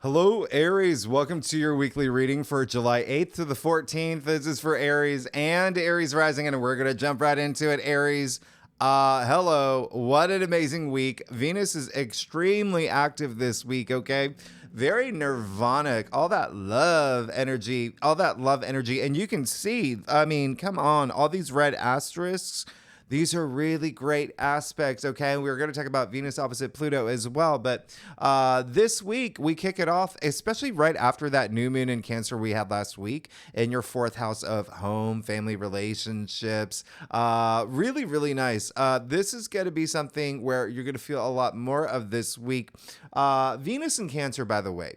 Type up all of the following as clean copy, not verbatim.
Hello, Aries. Welcome to your weekly reading for July 8th to the 14th. This is for Aries and Aries rising, and we're going to jump right into it. Aries, hello. What an amazing week. Venus is extremely active this week, okay? Very nirvanic, all that love energy. And you can see, I mean, come on, all these red asterisks. These are really great aspects, okay? We're going to talk about Venus opposite Pluto as well. But this week, we kick it off, especially right after that new moon in Cancer we had last week in your fourth house of home, family relationships. Really, really nice. This is going to be something where you're going to feel a lot more of this week. Venus in Cancer, by the way.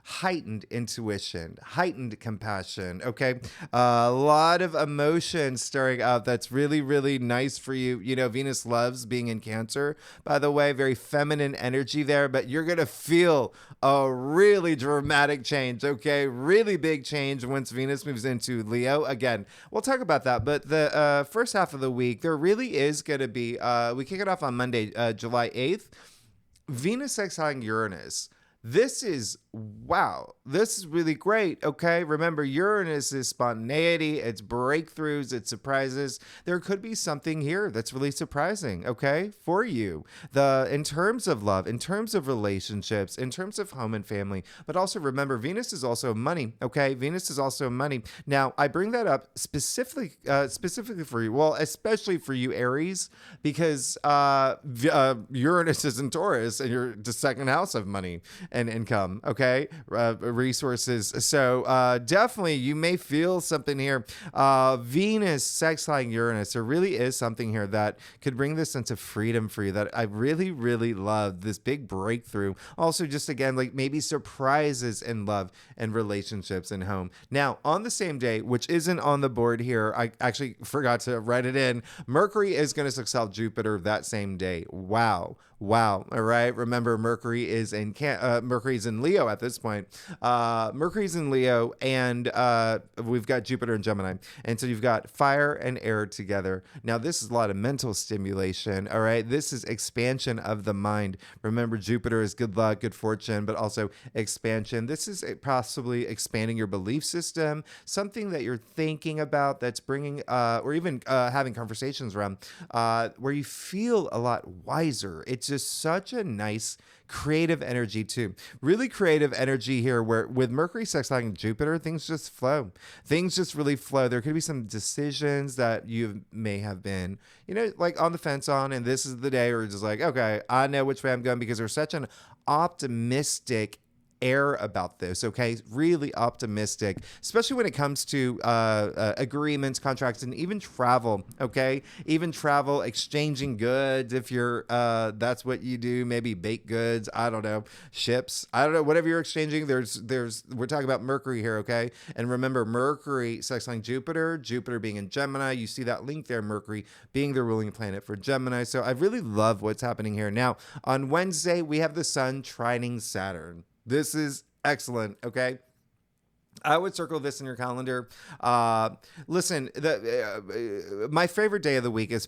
Heightened intuition, heightened compassion, okay? A lot of emotion stirring up. That's really, really nice for you. You know, Venus loves being in Cancer, by the way, very feminine energy there, but you're going to feel a really dramatic change, okay? Really big change once Venus moves into Leo. Again, we'll talk about that, but the first half of the week, there really is going to be, we kick it off on Monday, July 8th, Venus exiling Uranus. This is, wow, this is really great, okay? Remember, Uranus is spontaneity, it's breakthroughs, it's surprises. There could be something here that's really surprising, okay, for you. In terms of love, in terms of relationships, in terms of home and family, but also remember, Venus is also money, okay? Venus is also money. Now, I bring that up specifically for you, well, especially for you, Aries, because Uranus is in Taurus, and you're the second house of money and income, okay? Resources. So definitely you may feel something here. Venus sextiling Uranus. There really is something here that could bring this sense of freedom for you that I really, really love. This big breakthrough. Also, just again, like maybe surprises in love and relationships and home. Now, on the same day, which isn't on the board here, I actually forgot to write it in. Mercury is going to sextile Jupiter that same day. Wow. All right. Remember, Mercury is in Leo at this point. Mercury's in Leo, and we've got Jupiter and Gemini, and so you've got fire and air together. Now, this is a lot of mental stimulation. All right. This is expansion of the mind. Remember, Jupiter is good luck, good fortune, but also expansion. This is possibly expanding your belief system, something that you're thinking about that's bringing, or even having conversations around, where you feel a lot wiser. It's just such a nice creative energy too. Really creative energy here where with Mercury sextiling Jupiter, things just flow. Things just really flow. There could be some decisions that you may have been, like on the fence on, and this is the day where you're just like, okay, I know which way I'm going because there's such an optimistic air about this, okay? Really optimistic, especially when it comes to agreements, contracts, and even travel, okay? Even travel, exchanging goods if you're, that's what you do, maybe baked goods, I don't know, ships, I don't know, whatever you're exchanging, we're talking about Mercury here, okay? And remember, Mercury sextiling Jupiter being in Gemini, you see that link there, Mercury being the ruling planet for Gemini, so I really love what's happening here. Now, on Wednesday, we have the Sun trining Saturn. This is excellent, okay? I would circle this in your calendar. Listen, my favorite day of the week is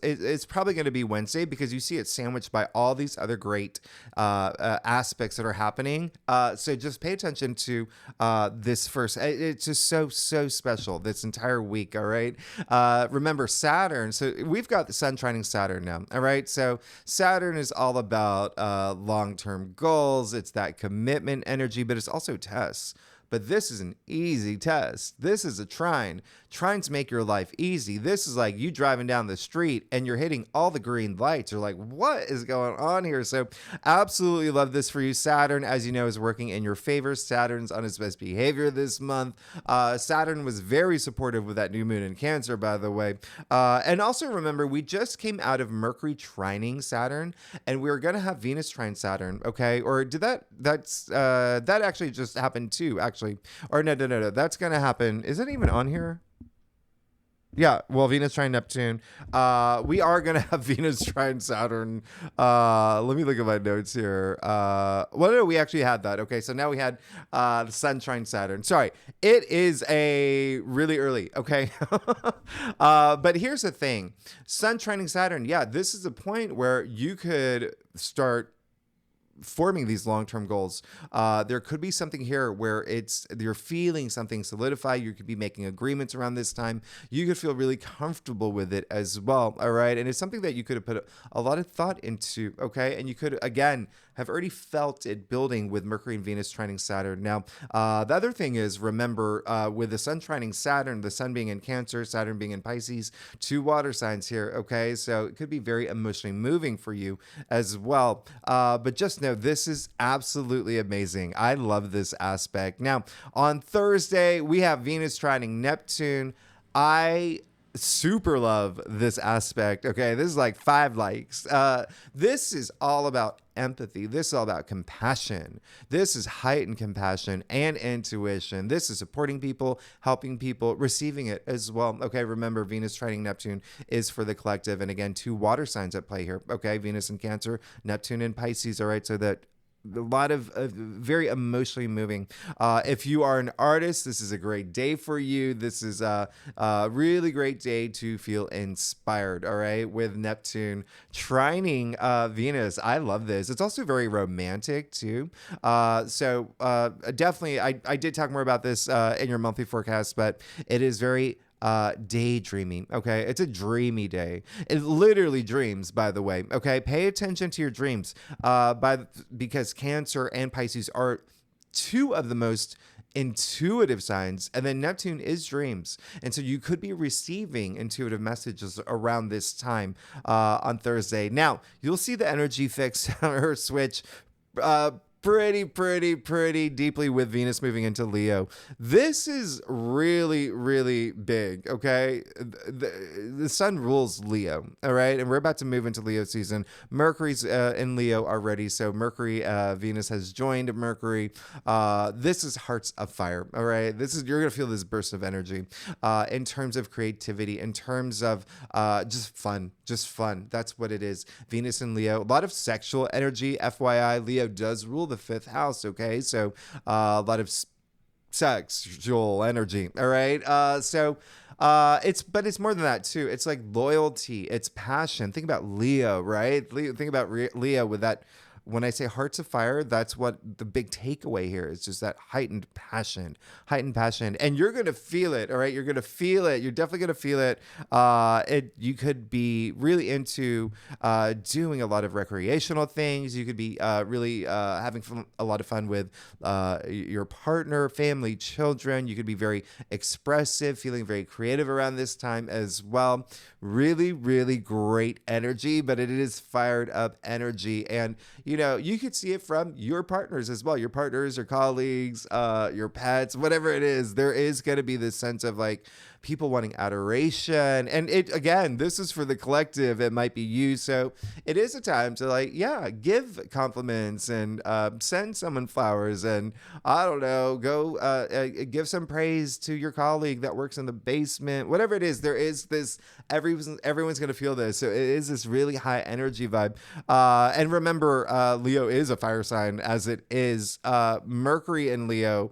it's probably going to be Wednesday because you see it sandwiched by all these other great aspects that are happening. So just pay attention to this first. It's just so special this entire week. All right. Remember Saturn. So we've got the Sun trining Saturn now. All right. So Saturn is all about long-term goals. It's that commitment energy, but it's also tests. But this is an easy test. This is a trine. Trines make your life easy. This is like you driving down the street and you're hitting all the green lights. You're like, what is going on here? So absolutely love this for you. Saturn, as you know, is working in your favor. Saturn's on its best behavior this month. Saturn was very supportive with that new moon in Cancer, by the way. And also remember, we just came out of Mercury trining Saturn, and we were going to have Venus trine Saturn, okay? Or did that actually just happened too, actually. Or no. That's going to happen. Is it even on here? Yeah, well, Venus trine Neptune. We are going to have Venus trine Saturn. Let me look at my notes here. No, we actually had that. Okay, so now we had the Sun trine Saturn. Sorry, it is a really early, okay? But here's the thing. Sun trining Saturn, yeah, this is a point where you could start forming these long-term goals. There could be something here where you're feeling something solidify. You could be making agreements around this time. You could feel really comfortable with it as well. All right. And it's something that you could have put a lot of thought into. Okay. And you could, again, have already felt it building with Mercury and Venus trining Saturn. Now, the other thing is, remember, with the sun trining Saturn, the sun being in Cancer, Saturn being in Pisces, 2 water signs here. Okay. So it could be very emotionally moving for you as well. But just know this is absolutely amazing. I love this aspect. Now, on Thursday, we have Venus trining Neptune. I super love this aspect. Okay, this is like 5 likes. This is all about empathy. This is all about compassion. This is heightened compassion and intuition. This is supporting people, helping people, receiving it as well. Okay, remember, Venus trining Neptune is for the collective. And again, 2 water signs at play here. Okay, Venus in Cancer, Neptune in Pisces. All right, so that a lot of very emotionally moving. If you are an artist, this is a great day for you. This is a really great day to feel inspired, all right, with Neptune trining Venus. I love this. It's also very romantic, too. So definitely, I did talk more about this in your monthly forecast, but it is very daydreaming. Okay, it's a dreamy day. It literally dreams, by the way. Okay, pay attention to your dreams because Cancer and Pisces are 2 of the most intuitive signs, and then Neptune is dreams, and so you could be receiving intuitive messages around this time on Thursday. Now you'll see the energy fix or switch pretty deeply with Venus moving into Leo. This is really big. Okay, the sun rules Leo. All right, and we're about to move into Leo season. Mercury's in Leo already, so Mercury, Venus has joined Mercury. This is hearts of fire. All right, you're gonna feel this burst of energy in terms of creativity, in terms of just fun. That's what it is. Venus in Leo, a lot of sexual energy. FYI, Leo does rule the 5th house. Okay, so a lot of sexual energy. All right, it's more than that too. It's like loyalty, it's passion. Think about Leo, right? Think about Leo with that. When I say hearts of fire, that's what the big takeaway here is, just that heightened passion. And you're going to feel it. All right. You're going to feel it. You're definitely going to feel it. You could be really into doing a lot of recreational things. You could be really having a lot of fun with your partner, family, children. You could be very expressive, feeling very creative around this time as well. Really great energy, but it is fired up energy. And, you could see it from your partners as well. Your partners, your colleagues, your pets, whatever it is. There is going to be this sense of like people wanting adoration. And this is for the collective. It might be you. So it is a time to give compliments and send someone flowers. And I don't know, go give some praise to your colleague that works in the basement, whatever it is. There is this, everyone's going to feel this. So it is this really high energy vibe. And remember, Leo is a fire sign, as it is Mercury in Leo,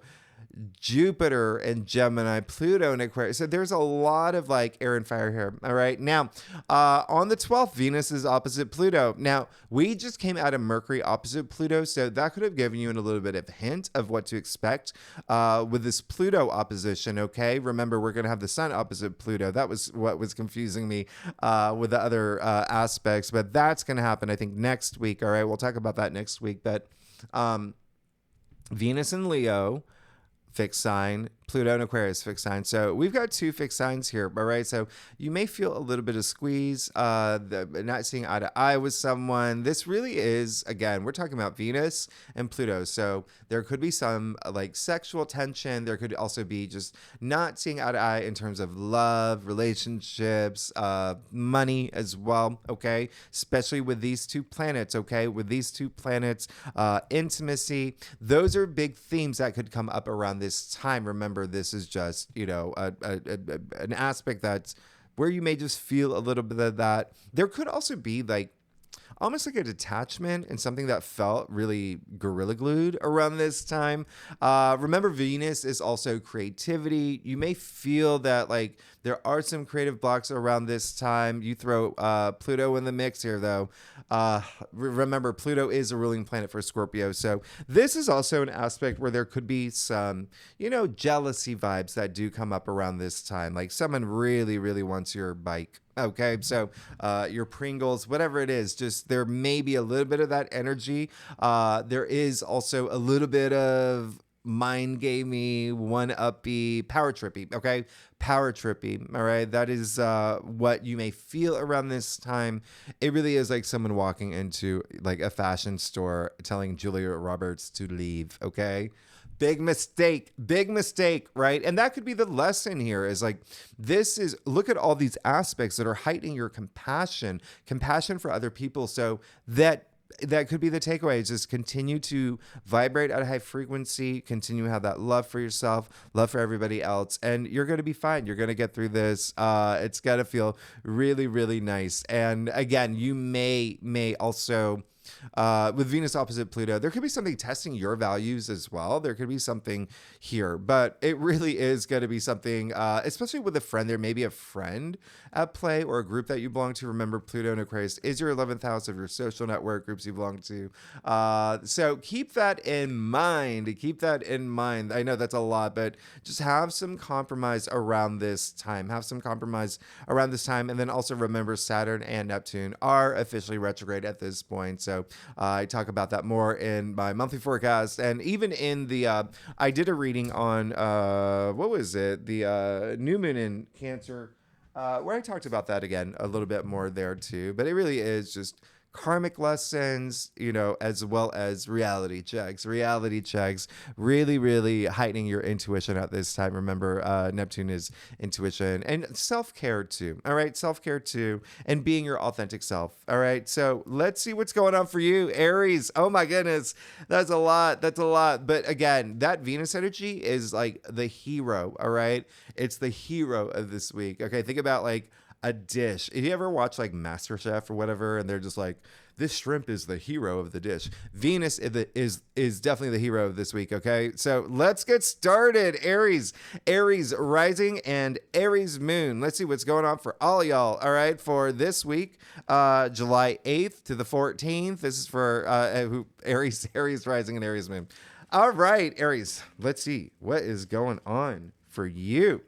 Jupiter in Gemini, Pluto in Aquarius. So there's a lot of air and fire here. All right. Now, on the 12th, Venus is opposite Pluto. Now, we just came out of Mercury opposite Pluto. So that could have given you a little bit of hint of what to expect with this Pluto opposition. Okay. Remember, we're going to have the sun opposite Pluto. That was what was confusing me with the other aspects. But that's going to happen, I think, next week. All right. We'll talk about that next week. But Venus in Leo, fixed sign, Pluto and Aquarius, fixed sign. So we've got 2 fixed signs here, all right? So you may feel a little bit of squeeze, not seeing eye to eye with someone. This really is, again, we're talking about Venus and Pluto. So there could be some sexual tension. There could also be just not seeing eye to eye in terms of love, relationships, money as well, okay? Especially with these 2 planets, okay? With these 2 planets, intimacy. Those are big themes that could come up around this time. Remember, this is just, an aspect that's where you may just feel a little bit of that. There could also be almost like a detachment and something that felt really gorilla glued around this time. Remember, Venus is also creativity. You may feel that like there are some creative blocks around this time. You throw Pluto in the mix here, though. Remember, Pluto is a ruling planet for Scorpio. So this is also an aspect where there could be some, jealousy vibes that do come up around this time. Like someone really, really wants your bike. Okay, so your Pringles, whatever it is, just there may be a little bit of that energy. There is also a little bit of mind gamey, one uppy, power trippy. Okay, power trippy. All right, that is what you may feel around this time. It really is like someone walking into like a fashion store telling Julia Roberts to leave. Okay. Big mistake, right? And that could be the lesson here is like, look at all these aspects that are heightening your compassion for other people. So that could be the takeaway is just continue to vibrate at a high frequency, continue to have that love for yourself, love for everybody else, and you're going to be fine. You're going to get through this. It's going to feel really, really nice. And again, you may also with Venus opposite Pluto, there could be something testing your values as well. There could be something here, but it really is going to be something, especially with a friend. There may be a friend at play or a group that you belong to. Remember, Pluto in Aquarius is your 11th house of your social network, groups you belong to. So keep that in mind. I know that's a lot, but just have some compromise around this time. And then also remember Saturn and Neptune are officially retrograde at this point. So I talk about that more in my monthly forecast, and even in the I did a reading on what was it, the new moon in Cancer, where I talked about that again a little bit more there too. But it really is just karmic lessons, as well as reality checks, really, really heightening your intuition at this time. Remember, Neptune is intuition and self-care too. All right. Self-care too. And being your authentic self. All right. So let's see what's going on for you, Aries. Oh my goodness. That's a lot. But again, that Venus energy is like the hero. All right. It's the hero of this week. Okay. Think about like a dish. If you ever watch like MasterChef or whatever, and they're just like, this shrimp is the hero of the dish. Venus is definitely the hero of this week. Okay, so let's get started. Aries rising and Aries moon. Let's see what's going on for all of y'all. All right, for this week, July 8th to the 14th. This is for Aries rising and Aries moon. All right, Aries. Let's see what is going on for you.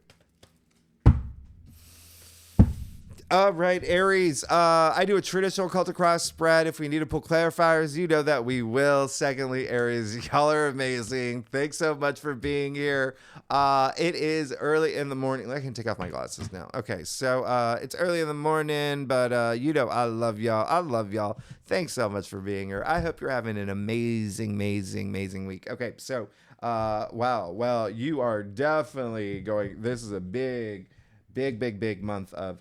All right, Aries. I do a traditional cult across spread. If we need to pull clarifiers, you know that we will. Secondly, Aries, y'all are amazing. Thanks so much for being here. It is early in the morning. I can take off my glasses now. Okay, so it's early in the morning, but I love y'all. Thanks so much for being here. I hope you're having an amazing week. Okay, so wow. Well, you are definitely going. This is a big month of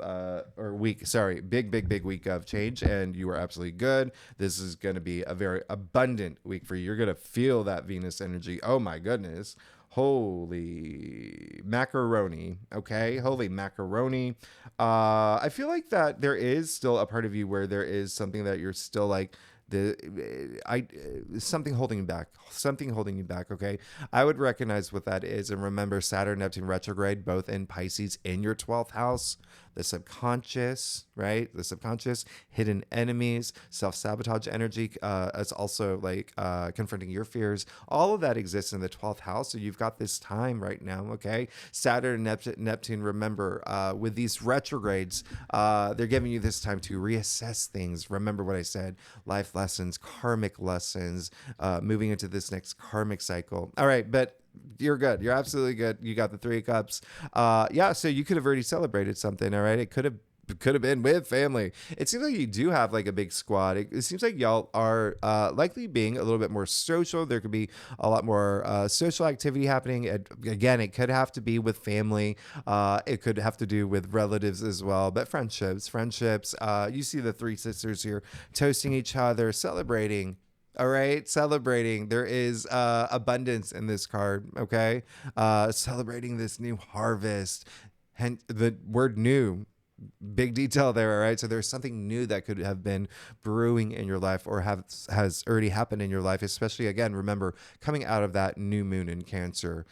big week of change, and you are absolutely good. This is going to be a very abundant week for you. You're going to feel that Venus energy. Oh my goodness, holy macaroni. Okay, holy macaroni. I feel like that there is still a part of you where there is something that you're still like, something holding you back. Okay, I would recognize what that is, and remember Saturn Neptune retrograde both in Pisces in your 12th house. The subconscious, right? The subconscious, hidden enemies, self-sabotage energy. It's also like confronting your fears. All of that exists in the 12th house. So you've got this time right now, okay? Saturn and Neptune, remember, with these retrogrades, they're giving you this time to reassess things. Remember what I said, life lessons, karmic lessons, moving into this next karmic cycle. All right, but you're good. You're absolutely good. You got the 3 of Cups. So you could have already celebrated something. All right. It could have been with family. It seems like you do have like a big squad. It seems like y'all are likely being a little bit more social. There could be a lot more social activity happening. Again, it could have to be with family. It could have to do with relatives as well. But friendships. You see the 3 sisters here toasting each other, celebrating. All right, celebrating. There is abundance in this card, okay? Celebrating this new harvest. And the word new big detail there, all right? So there's something new that could have been brewing in your life or has already happened in your life, especially, again, remember, coming out of that new moon in Cancer.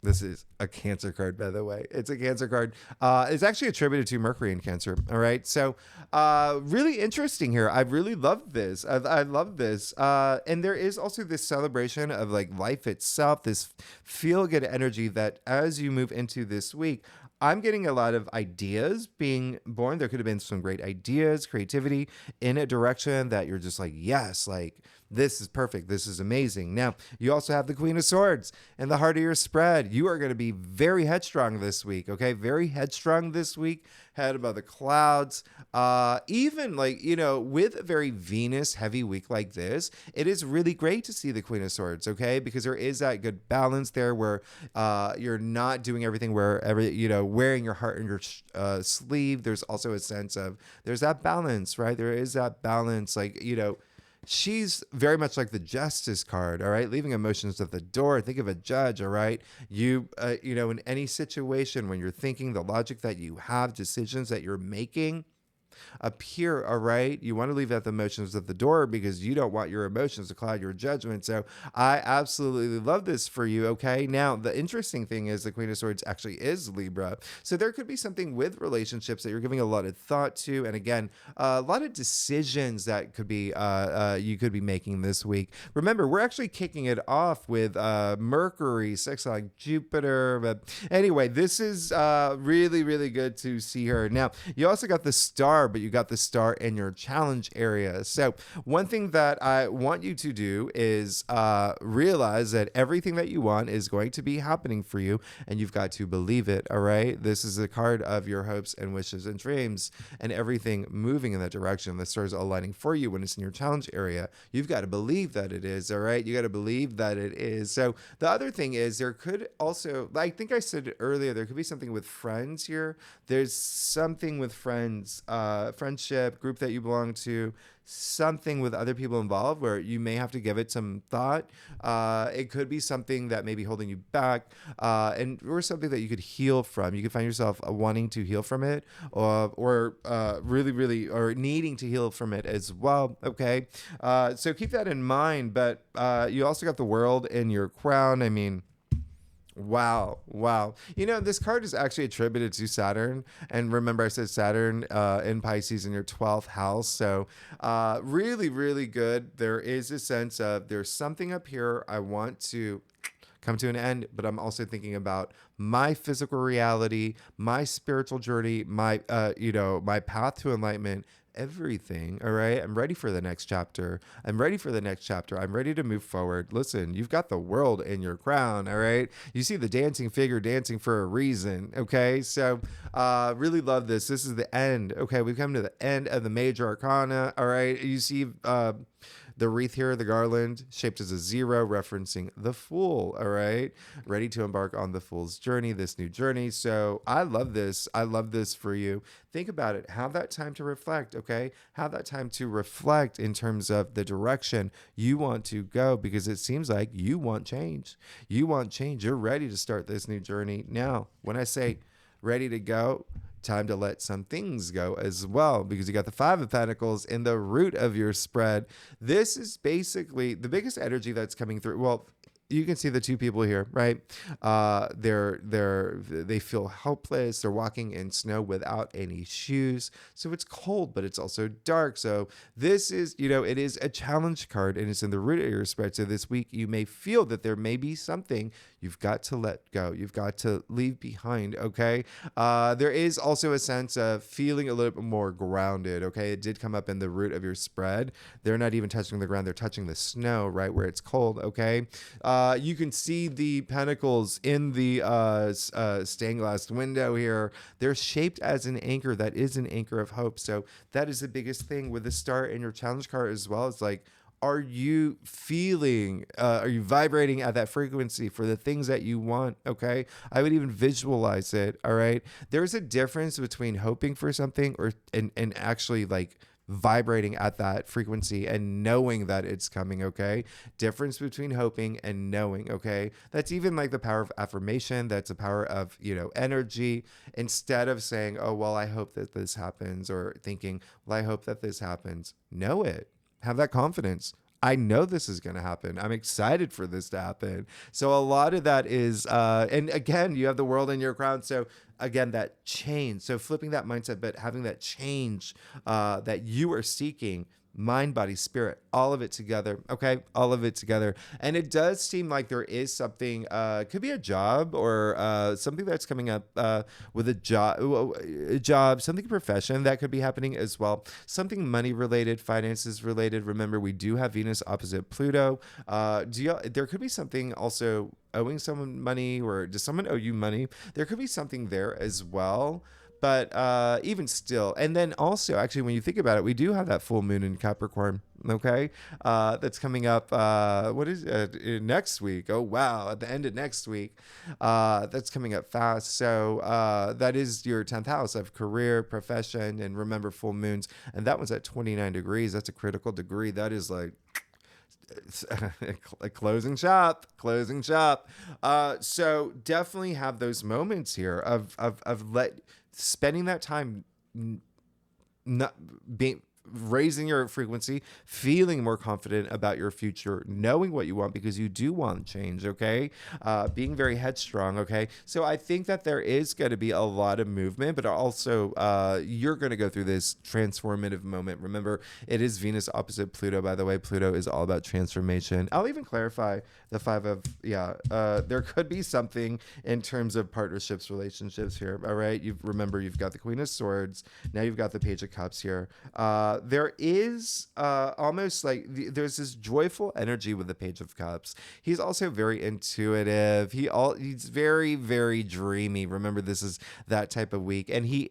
This is a Cancer card, by the way. It's a Cancer card. It's actually attributed to Mercury in Cancer. All right. So, really interesting here. I really love this. I love this. And there is also this celebration of like life itself, this feel good energy that as you move into this week, I'm getting a lot of ideas being born. There could have been some great ideas, creativity in a direction that you're just like, yes, like this is perfect. This is amazing. Now, you also have the Queen of Swords in the heart of your spread. You are going to be very headstrong this week, okay? Very headstrong this week, head above the clouds. Even like, with a very Venus heavy week like this, it is really great to see the Queen of Swords, okay? Because there is that good balance there where you're not doing everything wherever, wearing your heart in your sleeve. There's also a sense of, there's that balance, right? There is that balance, like, she's very much like the Justice card, all right? Leaving emotions at the door. Think of a judge, all right? You, in any situation when you're thinking, the logic that you have, decisions that you're making appear, all right? You want to leave out the emotions at the door because you don't want your emotions to cloud your judgment. So I absolutely love this for you, okay? Now, the interesting thing is the Queen of Swords actually is Libra. So there could be something with relationships that you're giving a lot of thought to. And again, a lot of decisions that could be, you could be making this week. Remember, we're actually kicking it off with Mercury, sextile Jupiter. But anyway, this is really, really good to see her. Now, you also got the star, but you got the star in your challenge area. So one thing that I want you to do is realize that everything that you want is going to be happening for you, and you've got to believe it, all right? This is a card of your hopes and wishes and dreams, and everything moving in that direction. The stars aligning for you when it's in your challenge area. You've got to believe that it is, all right? You got to believe that it is. So the other thing is there could also, I think I said earlier, there could be something with friends here. There's something with friends, friendship, group that you belong to, something with other people involved where you may have to give it some thought. It could be something that may be holding you back, or something that you could heal from. You could find yourself wanting to heal from it, or really, really, or needing to heal from it as well. Okay, so keep that in mind. But you also got the World in your crown. I mean, wow. This card is actually attributed to Saturn. And remember, I said Saturn in Pisces in your 12th house. So really, really good. There is a sense of there's something up here I want to come to an end, but I'm also thinking about my physical reality, my spiritual journey, my my path to enlightenment, everything. All right. I'm ready for the next chapter. I'm ready to move forward. Listen, you've got the world in your crown. All right. You see the dancing figure dancing for a reason. Okay. So, really love this. This is the end. Okay. We've come to the end of the major arcana. All right. You see, the wreath here, the garland, shaped as a zero, referencing the Fool, all right? Ready to embark on the Fool's journey, this new journey. So I love this. I love this for you. Think about it. Have that time to reflect, okay? Have that time to reflect in terms of the direction you want to go, because it seems like you want change. You want change. You're ready to start this new journey. Now, when I say ready to go, time to let some things go as well, because you got the Five of Pentacles in the root of your spread. This is basically the biggest energy that's coming through. Well, you can see the two people here, right? They feel helpless. They're walking in snow without any shoes. So it's cold, but it's also dark. So this is, it is a challenge card, and it's in the root of your spread. So this week you may feel that there may be something you've got to let go. You've got to leave behind, okay? There is also a sense of feeling a little bit more grounded, okay? It did come up in the root of your spread. They're not even touching the ground. They're touching the snow, right, where it's cold, okay? You can see the pentacles in the stained glass window here. They're shaped as an anchor. That is an anchor of hope. So that is the biggest thing with the star in your challenge card as well. It's like, are you vibrating at that frequency for the things that you want? Okay. I would even visualize it. All right. There's a difference between hoping for something and actually like vibrating at that frequency and knowing that it's coming, okay? Difference between hoping and knowing, okay? That's even like the power of affirmation. That's the power of, energy. Instead of saying, oh, well, I hope that this happens, or thinking, well, I hope that this happens. Know it. Have that confidence. I know this is going to happen. I'm excited for this to happen. So a lot of that is, and again, you have the world in your crown. So again, that change. So flipping that mindset, but having that change that you are seeking, mind, body, spirit, all of it together. Okay. All of it together. And it does seem like there is something, could be a job or something that's coming up with a job, something profession that could be happening as well. Something money related, finances related. Remember, we do have Venus opposite Pluto. There could be something also owing someone money, or does someone owe you money? There could be something there as well. But even still, and then also, actually, when you think about it, we do have that full moon in Capricorn, okay? That's coming up, next week. Oh, wow, at the end of next week. That's coming up fast. So that is your 10th house of career, profession, and remember, full moons. And that one's at 29 degrees. That's a critical degree. That is like... a closing shop. So definitely have those moments here of spending that time not being raising your frequency, feeling more confident about your future, knowing what you want because you do want change, okay? Being very headstrong, okay? So I think that there is going to be a lot of movement, but also you're going to go through this transformative moment. Remember, it is Venus opposite Pluto, by the way. Pluto is all about transformation. I'll even clarify the there could be something in terms of partnerships, relationships here, all right? Remember, you've got the Queen of Swords. Now you've got the Page of Cups here. There is almost like there's this joyful energy with the Page of Cups. He's also very intuitive. He's very, very dreamy. Remember, this is that type of week. And he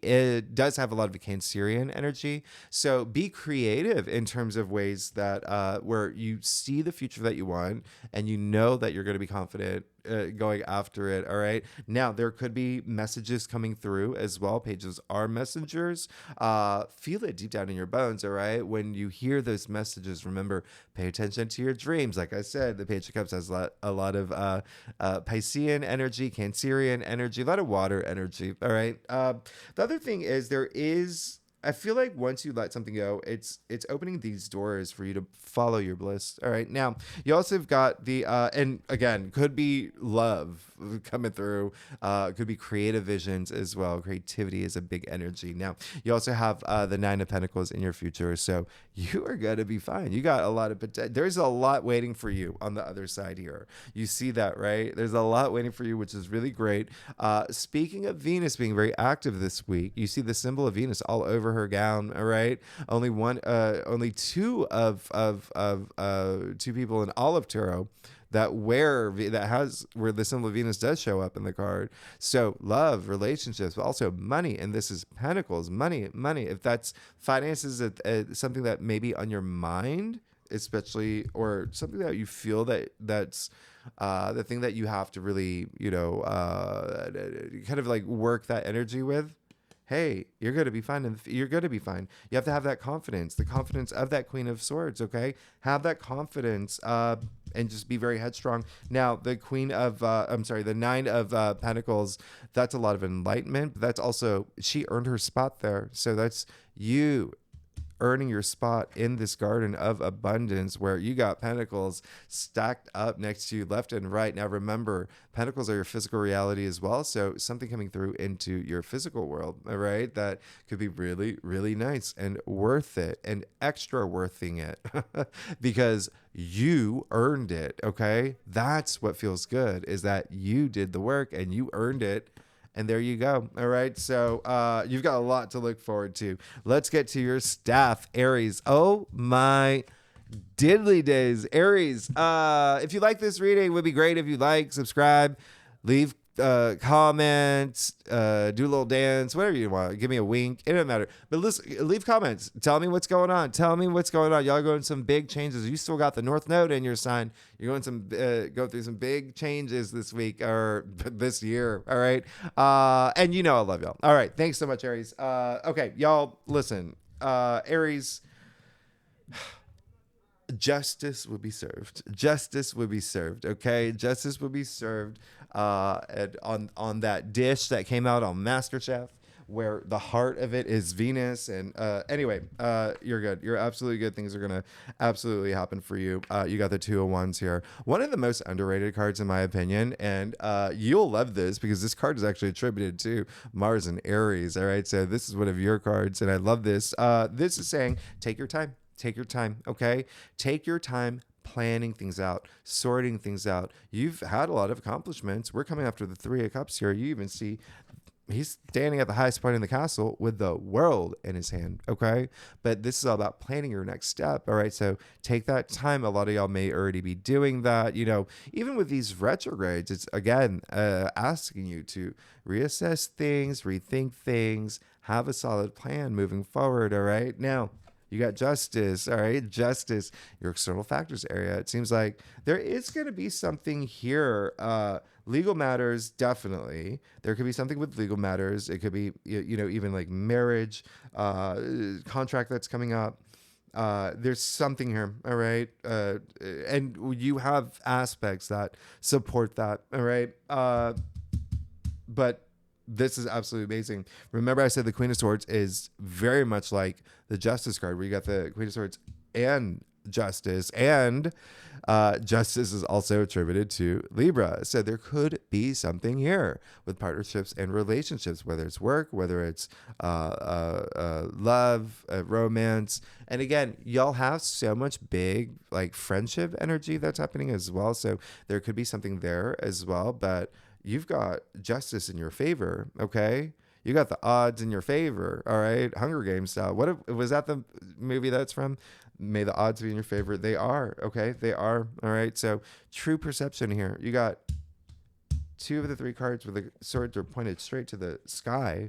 does have a lot of a Cancerian energy. So be creative in terms of ways that where you see the future that you want and you know that you're going to be confident going after it. All right. Now, there could be messages coming through as well. Pages are messengers. Feel it deep down in your bones. All right. When you hear those messages, remember, pay attention to your dreams. Like I said, the Page of Cups has a lot of Piscean energy, Cancerian energy, a lot of water energy. All right. The other thing is I feel like once you let something go, it's opening these doors for you to follow your bliss. All right. Now, you also have got the, and again, could be love coming through. Could be creative visions as well. Creativity is a big energy. Now, you also have the Nine of Pentacles in your future. So you are going to be fine. You got a lot of potential. There's a lot waiting for you on the other side here. You see that, right? There's a lot waiting for you, which is really great. Speaking of Venus being very active this week, you see the symbol of Venus all over her gown. All right. Only two people in all of tarot that where the symbol of Venus does show up in the card. So love, relationships, but also money. And this is Pentacles, money. If that's finances, something that may be on your mind, especially, or something that you feel that's the thing that you have to really, kind of like work that energy with. Hey, you're going to be fine. You're going to be fine. You have to have that confidence, the confidence of that Queen of Swords. Okay. Have that confidence, and just be very headstrong. Now, the the Nine of Pentacles, that's a lot of enlightenment, but that's also, she earned her spot there. So that's you earning your spot in this garden of abundance where you got pentacles stacked up next to you left and right. Now remember, pentacles are your physical reality as well. So something coming through into your physical world, all right, that could be really, really nice and worth it and extra worthing it because you earned it. Okay. That's what feels good, is that you did the work and you earned it. And there you go. All right. So you've got a lot to look forward to. Let's get to your staff, Aries. Oh, my diddly days. Aries, if you like this reading, it would be great if you like, subscribe, leave comments, do a little dance, whatever you want. Give me a wink. It doesn't matter. But listen, leave comments. Tell me what's going on. Y'all are going some big changes. You still got the North Node in your sign. You're going go through some big changes this week or this year. All right. And I love y'all. All right. Thanks so much, Aries. Okay, y'all listen. Aries, justice would be served. Justice would be served. Okay, justice would be served on that dish that came out on MasterChef, where the heart of it is Venus. And anyway, you're good. You're absolutely good. Things are gonna absolutely happen for you. You got the 2 of Wands here. One of the most underrated cards, in my opinion, and you'll love this because this card is actually attributed to Mars and Aries. All right, so this is one of your cards, and I love this. This is saying, take your time. Take your time, okay? Take your time planning things out, sorting things out. You've had a lot of accomplishments. We're coming after the 3 of Cups here. You even see he's standing at the highest point in the castle with the world in his hand, okay? But this is all about planning your next step, all right? So take that time. A lot of y'all may already be doing that. You know, even with these retrogrades, it's, again, asking you to reassess things, rethink things, have a solid plan moving forward, all right? Now, you got justice, all right? Justice, your external factors area. It seems like there is going to be something here. Legal matters, definitely. There could be something with legal matters. It could be, you know, even like marriage, contract that's coming up. There's something here, all right? And you have aspects that support that, all right? But this is absolutely amazing. Remember, I said the Queen of Swords is very much like the Justice card, where you got the Queen of Swords and Justice, and Justice is also attributed to Libra. So there could be something here with partnerships and relationships, whether it's work, whether it's love, romance. And again, y'all have so much big like friendship energy that's happening as well. So there could be something there as well. But you've got justice in your favor, okay? You got the odds in your favor, all right? Hunger Games style. Was that the movie that's from? May the odds be in your favor. They are, okay? They are, all right? So true perception here. You got 2 of the 3 cards where the swords are pointed straight to the sky.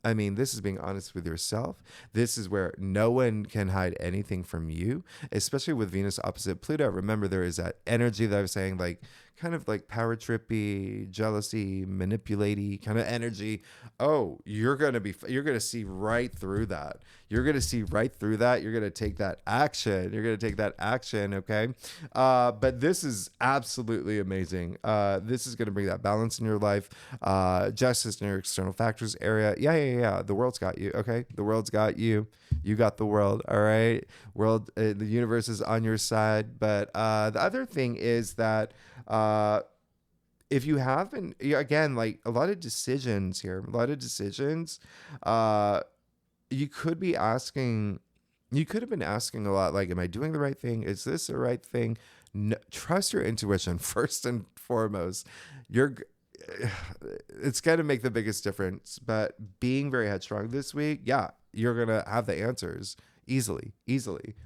I mean, this is being honest with yourself. This is where no one can hide anything from you, especially with Venus opposite Pluto. Remember, there is that energy that I was saying, like kind of like power trippy, jealousy, manipulaty kind of energy. Oh, you're going to see right through that. You're going to see right through that. You're going to take that action. You're going to take that action. Okay. But this is absolutely amazing. This is going to bring that balance in your life. Justice in your external factors area. Yeah. The world's got you. Okay. The world's got you. You got the world. All right. World, the universe is on your side. But the other thing is that, if you have been, again, like a lot of decisions here, you could be asking, you could have been asking a lot, like, am I doing the right thing? Is this the right thing? No, trust your intuition first and foremost. It's going to make the biggest difference, but being very headstrong this week, yeah, you're going to have the answers easily.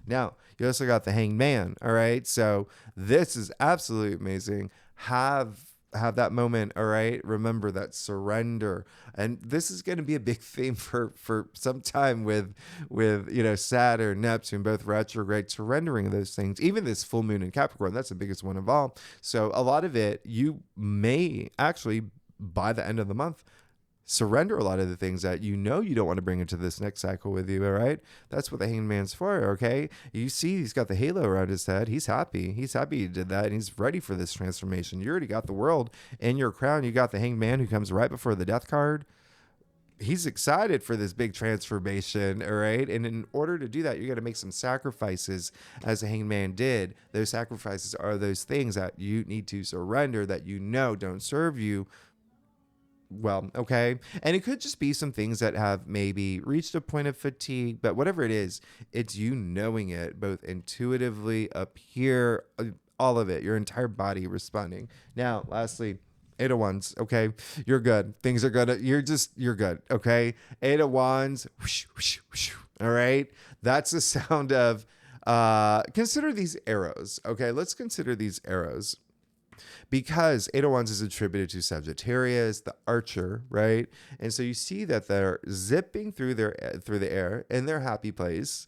Now, you also got the Hanged Man, all right? So this is absolutely amazing. Have that moment, all right? Remember that surrender. And this is going to be a big theme for some time with Saturn, Neptune, both retrograde, surrendering those things. Even this full moon in Capricorn, that's the biggest one of all. So a lot of it, you may actually, by the end of the month, surrender a lot of the things that you don't want to bring into this next cycle with you, all right? That's what the Hanged Man's for, okay? You see he's got the halo around his head. He's happy. He's happy he did that, and he's ready for this transformation. You already got the world in your crown. You got the Hanged Man who comes right before the Death card. He's excited for this big transformation, all right? And in order to do that, you got to make some sacrifices, as the Hanged Man did. Those sacrifices are those things that you need to surrender that don't serve you well, okay? And it could just be some things that have maybe reached a point of fatigue, but whatever it is, it's you knowing it both intuitively up here, all of it, your entire body responding. Now, lastly, 8 of Wands, okay? You're good. Things are good. You're good, okay? 8 of Wands, whoosh, whoosh, whoosh, all right? That's the sound of, consider these arrows, okay? Let's consider these arrows. Because 8 of Wands is attributed to Sagittarius, the archer, right? And so you see that they're zipping through the air in their happy place,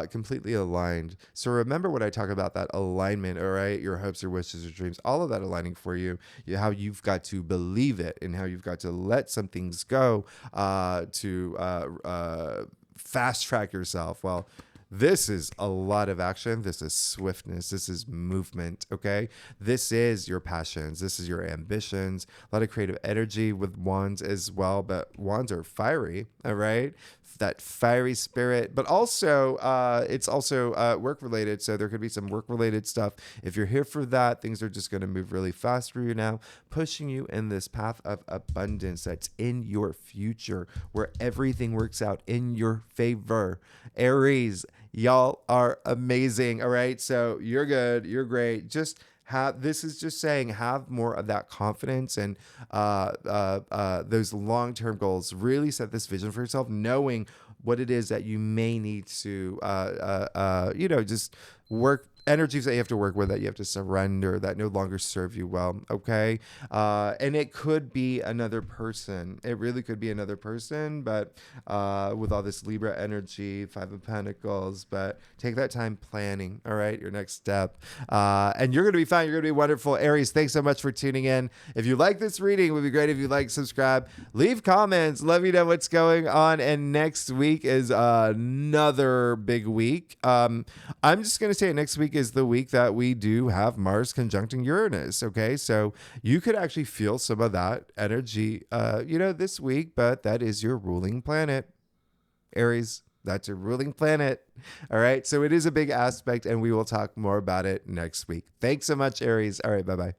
completely aligned. So remember when I talk about that alignment, all right? Your hopes, your wishes, your dreams, all of that aligning for you, how you've got to believe it and how you've got to let some things go to fast track yourself. Well, This is a lot of action. This is swiftness. This is movement. Okay. This is your passions. This is your ambitions. A lot of creative energy with wands as well, but wands are fiery. All right. That fiery spirit, but also it's also work related. So there could be some work related stuff. If you're here for that, things are just going to move really fast for you now, pushing you in this path of abundance that's in your future, where everything works out in your favor. Aries, y'all are amazing. All right. So you're good. You're great. Just this is just saying have more of that confidence and those long-term goals. Really set this vision for yourself, knowing what it is that you may need to just work energies that you have to work with, that you have to surrender, that no longer serve you well. Okay. And it could be another person. It really could be another person, but with all this Libra energy, Five of Pentacles, but take that time planning. All right. Your next step. And you're going to be fine. You're going to be wonderful. Aries, thanks so much for tuning in. If you like this reading, it would be great if you like, subscribe, leave comments, let me know what's going on. And next week is another big week. I'm just going to say next week is the week that we do have Mars conjuncting Uranus. Okay. So you could actually feel some of that energy, this week, but that is your ruling planet, Aries. That's your ruling planet. All right. So it is a big aspect, and we will talk more about it next week. Thanks so much, Aries. All right. Bye-bye.